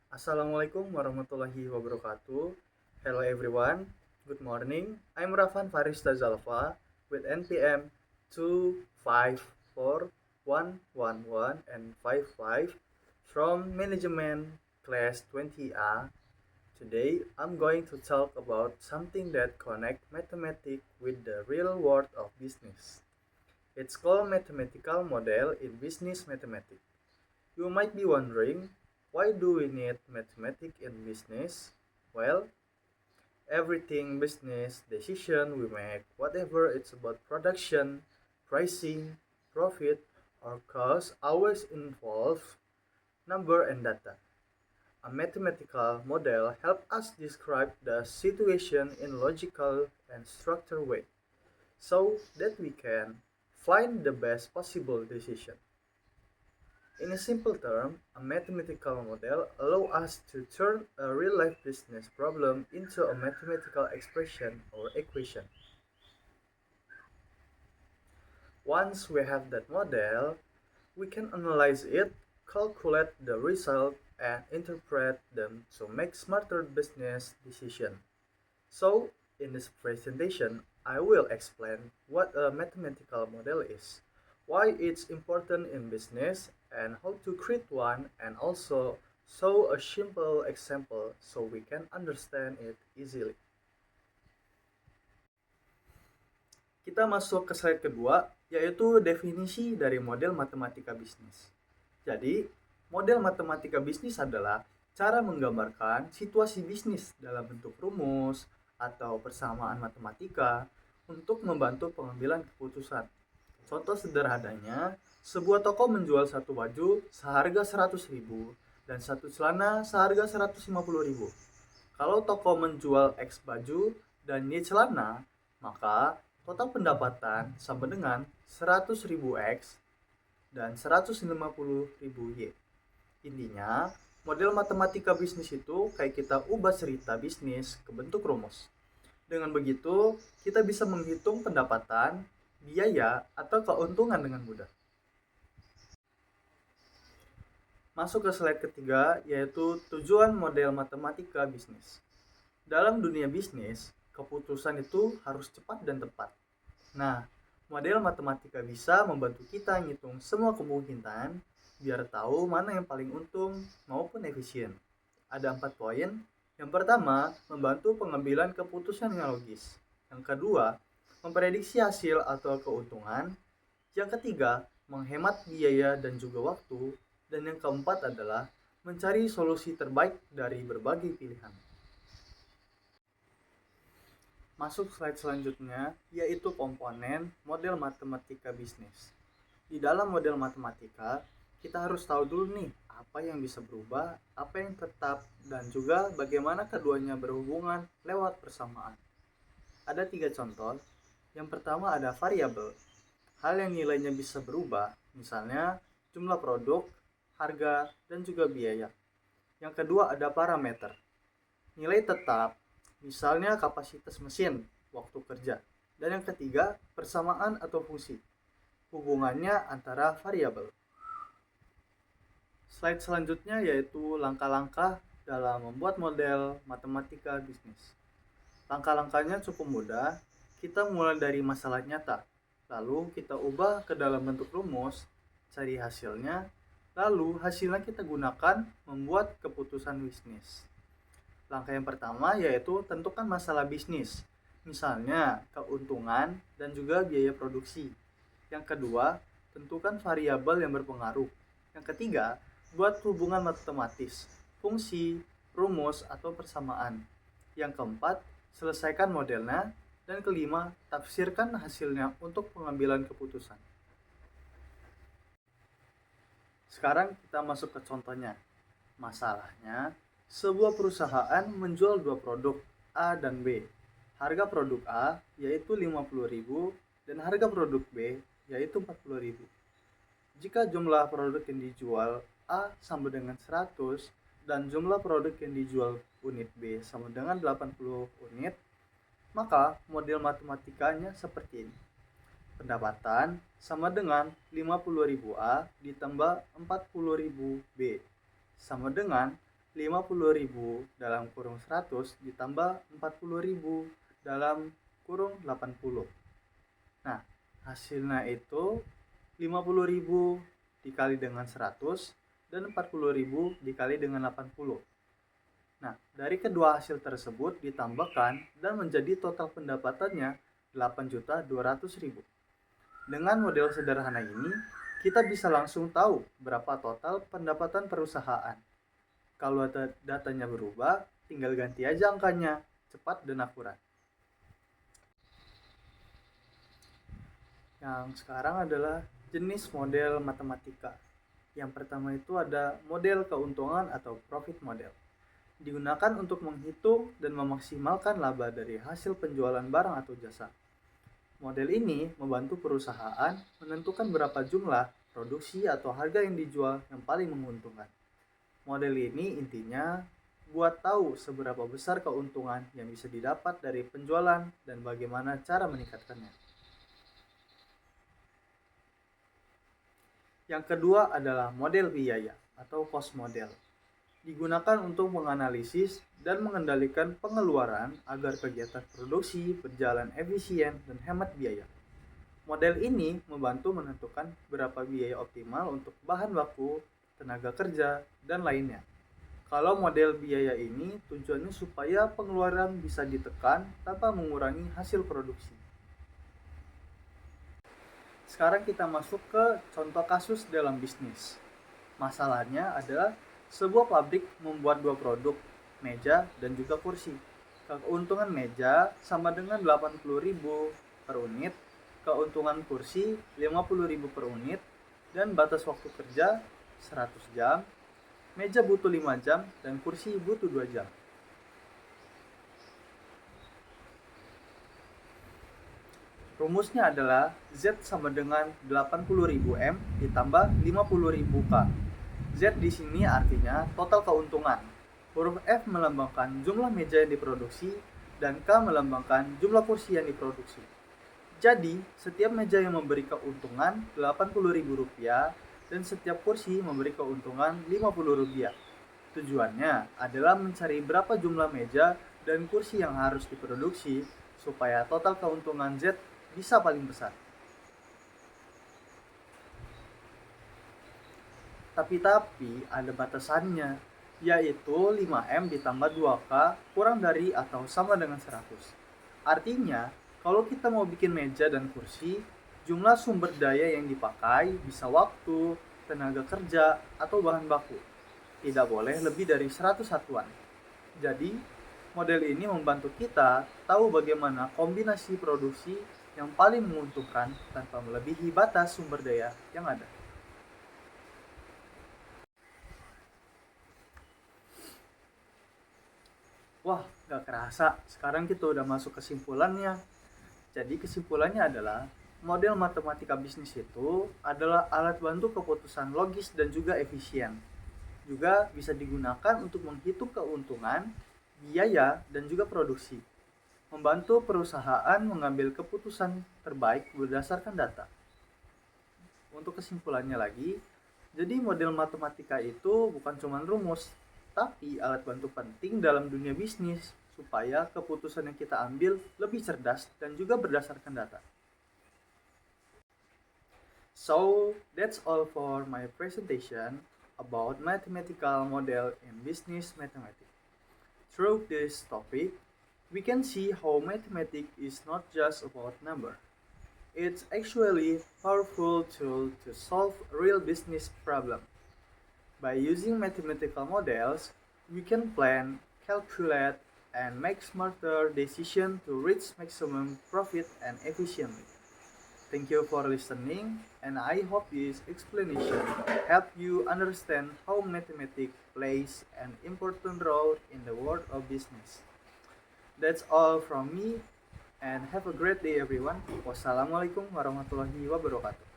Assalamualaikum warahmatullahi wabarakatuh. Hello everyone. Good morning. I'm Rafan Farista Zalfa with NPM 2541111 and 55 from Management Class 20A. Today I'm going to talk about something that connect mathematics with the real world of business. It's called mathematical model in business mathematics. You might be wondering, why do we need mathematics in business? Well, everything business decision we make, whatever it's about production, pricing, profit, or cost, always involve number and data. A mathematical model helps us describe the situation in logical and structured way so that we can find the best possible decision. In a simple term, a mathematical model allows us to turn a real-life business problem into a mathematical expression or equation. Once we have that model, we can analyze it, calculate the result, and interpret them to make smarter business decisions. So, in this presentation, I will explain what a mathematical model is, why it's important in business, and how to create one, and also show a simple example so we can understand it easily. Kita masuk ke slide kedua, yaitu definisi dari model matematika bisnis. Jadi, model matematika bisnis adalah cara menggambarkan situasi bisnis dalam bentuk rumus atau persamaan matematika untuk membantu pengambilan keputusan. Contoh sederhananya, sebuah toko menjual satu baju seharga 100.000 dan satu celana seharga 150.000. Kalau toko menjual X baju dan Y celana, maka total pendapatan sama dengan 100.000 X dan 150.000 Y. Intinya, model matematika bisnis itu kayak kita ubah cerita bisnis ke bentuk rumus. Dengan begitu, kita bisa menghitung pendapatan, biaya, atau keuntungan dengan mudah. Masuk ke slide ketiga, yaitu tujuan model matematika bisnis. Dalam dunia bisnis, keputusan itu harus cepat dan tepat. Nah, model matematika bisa membantu kita ngitung semua kemungkinan biar tahu mana yang paling untung maupun efisien. Ada 4 poin. Yang pertama, membantu pengambilan keputusan yang logis. Yang kedua, memprediksi hasil atau keuntungan. Yang ketiga, menghemat biaya dan juga waktu. Dan yang keempat adalah mencari solusi terbaik dari berbagai pilihan. Masuk slide selanjutnya, yaitu komponen model matematika bisnis. Di dalam model matematika, kita harus tahu dulu nih, apa yang bisa berubah, apa yang tetap, dan juga bagaimana keduanya berhubungan lewat persamaan. Ada 3 contoh. Yang pertama ada variabel, hal yang nilainya bisa berubah, misalnya jumlah produk, harga, dan juga biaya. Yang kedua ada parameter, nilai tetap, misalnya kapasitas mesin, waktu kerja. Dan yang ketiga, persamaan atau fungsi, hubungannya antara variabel. Slide selanjutnya yaitu langkah-langkah dalam membuat model matematika bisnis. Langkah-langkahnya cukup mudah. Kita mulai dari masalah nyata, lalu kita ubah ke dalam bentuk rumus, cari hasilnya, lalu hasilnya kita gunakan membuat keputusan bisnis. Langkah yang pertama yaitu tentukan masalah bisnis, misalnya keuntungan dan juga biaya produksi. Yang kedua, tentukan variabel yang berpengaruh. Yang ketiga, buat hubungan matematis, fungsi, rumus, atau persamaan. Yang keempat, selesaikan modelnya. Dan kelima, tafsirkan hasilnya untuk pengambilan keputusan. Sekarang kita masuk ke contohnya. Masalahnya, sebuah perusahaan menjual dua produk A dan B. Harga produk A yaitu 50.000 dan harga produk B yaitu 40.000. Jika jumlah produk yang dijual A sama dengan 100 dan jumlah produk yang dijual unit B sama dengan 80 unit, maka model matematikanya seperti ini. Pendapatan sama dengan 50.000 A ditambah 40.000 B sama dengan 50.000 dalam kurung 100 ditambah 40.000 dalam kurung 80. Nah, hasilnya itu 50.000 dikali dengan 100 dan 40.000 dikali dengan 80. Nah, dari kedua hasil tersebut ditambahkan dan menjadi total pendapatannya 8.200.000. Dengan model sederhana ini, kita bisa langsung tahu berapa total pendapatan perusahaan. Kalau datanya berubah, tinggal ganti aja angkanya, cepat dan akurat. Yang sekarang adalah jenis model matematika. Yang pertama itu ada model keuntungan atau profit model. Digunakan untuk menghitung dan memaksimalkan laba dari hasil penjualan barang atau jasa. Model ini membantu perusahaan menentukan berapa jumlah produksi atau harga yang dijual yang paling menguntungkan. Model ini intinya buat tahu seberapa besar keuntungan yang bisa didapat dari penjualan dan bagaimana cara meningkatkannya. Yang kedua adalah model biaya atau cost model. Digunakan untuk menganalisis dan mengendalikan pengeluaran agar kegiatan produksi berjalan efisien dan hemat biaya. Model ini membantu menentukan berapa biaya optimal untuk bahan baku, tenaga kerja, dan lainnya. Kalau model biaya ini tujuannya supaya pengeluaran bisa ditekan tanpa mengurangi hasil produksi. Sekarang kita masuk ke contoh kasus dalam bisnis. Masalahnya adalah sebuah pabrik membuat dua produk, meja dan juga kursi. Keuntungan meja sama dengan 80.000 per unit, keuntungan kursi 50.000 per unit, dan batas waktu kerja 100 jam, meja butuh 5 jam, dan kursi butuh 2 jam. Rumusnya adalah Z sama dengan 80.000 M ditambah 50.000 K. Z di sini artinya total keuntungan. Huruf F melambangkan jumlah meja yang diproduksi dan K melambangkan jumlah kursi yang diproduksi. Jadi, setiap meja yang memberi keuntungan Rp80.000 dan setiap kursi memberi keuntungan Rp50. Tujuannya adalah mencari berapa jumlah meja dan kursi yang harus diproduksi supaya total keuntungan Z bisa paling besar. Tapi ada batasannya, yaitu 5M ditambah 2K kurang dari atau sama dengan 100. Artinya, kalau kita mau bikin meja dan kursi, jumlah sumber daya yang dipakai bisa waktu, tenaga kerja, atau bahan baku. Tidak boleh lebih dari 100 satuan. Jadi, model ini membantu kita tahu bagaimana kombinasi produksi yang paling menguntungkan tanpa melebihi batas sumber daya yang ada. Wah, gak kerasa. Sekarang kita udah masuk kesimpulannya. Jadi kesimpulannya adalah, model matematika bisnis itu adalah alat bantu keputusan logis dan juga efisien. Juga bisa digunakan untuk menghitung keuntungan, biaya, dan juga produksi. Membantu perusahaan mengambil keputusan terbaik berdasarkan data. Untuk kesimpulannya lagi, jadi model matematika itu bukan cuma rumus, tapi alat bantu penting dalam dunia bisnis supaya keputusan yang kita ambil lebih cerdas dan juga berdasarkan data. So, that's all for my presentation about mathematical model in business mathematics. Through this topic, we can see how mathematics is not just about number. It's actually a powerful tool to solve real business problems. By using mathematical models, we can plan, calculate, and make smarter decisions to reach maximum profit and efficiently. Thank you for listening, and I hope this explanation helped you understand how mathematics plays an important role in the world of business. That's all from me, and have a great day everyone. Wassalamualaikum warahmatullahi wabarakatuh.